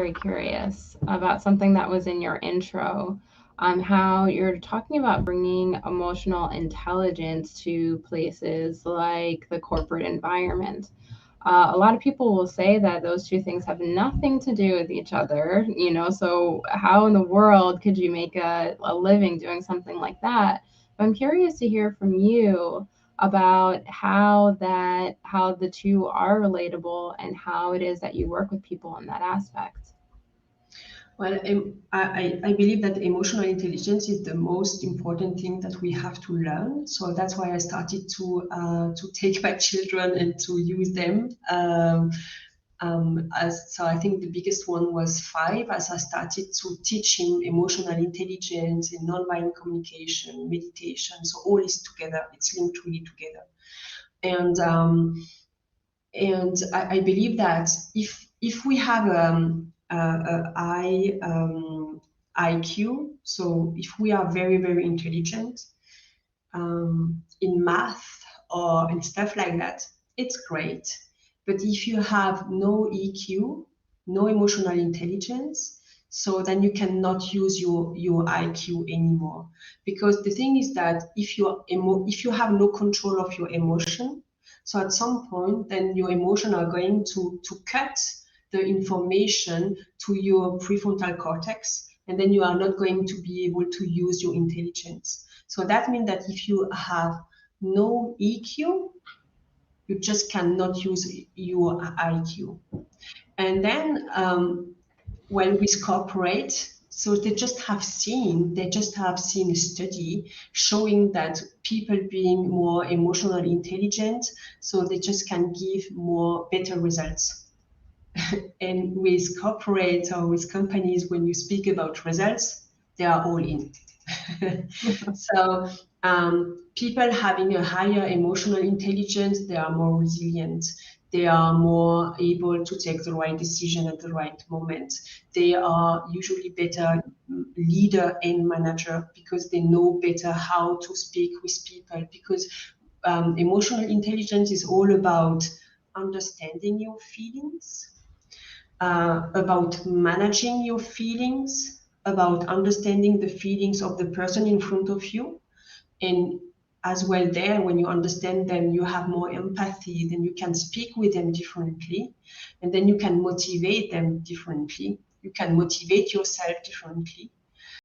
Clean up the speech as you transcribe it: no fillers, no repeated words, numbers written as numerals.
very curious about something that was in your intro on how you're talking about bringing emotional intelligence to places like the corporate environment. A lot of people will say that those two things have nothing to do with each other, so how in the world could you make a living doing something like that? But I'm curious to hear from you about how the two are relatable and how it is that you work with people in that aspect. Well, I believe that emotional intelligence is the most important thing that we have to learn. So that's why I started to take my children and to use them. So I think the biggest one was 5, as I started to teach him emotional intelligence and nonviolent communication, meditation. So all is together. It's linked really together. And I believe that if we have a high IQ, so if we are very, very intelligent in math or in stuff like that, it's great. But if you have no EQ, no emotional intelligence, so then you cannot use your IQ anymore. Because the thing is that if you have no control of your emotion, so at some point, then your emotions are going to cut the information to your prefrontal cortex, and then you are not going to be able to use your intelligence. So that means that if you have no EQ, you just cannot use your IQ. And then when with corporate, so they just have seen a study showing that people being more emotionally intelligent, so they just can give more better results. And with corporate or with companies, when you speak about results, they are all in. So people having a higher emotional intelligence, they are more resilient. They are more able to take the right decision at the right moment. They are usually better leader and manager because they know better how to speak with people. Because emotional intelligence is all about understanding your feelings, about managing your feelings, about understanding the feelings of the person in front of you. And as well there, when you understand them, you have more empathy, then you can speak with them differently, and then you can motivate them differently. You can motivate yourself differently.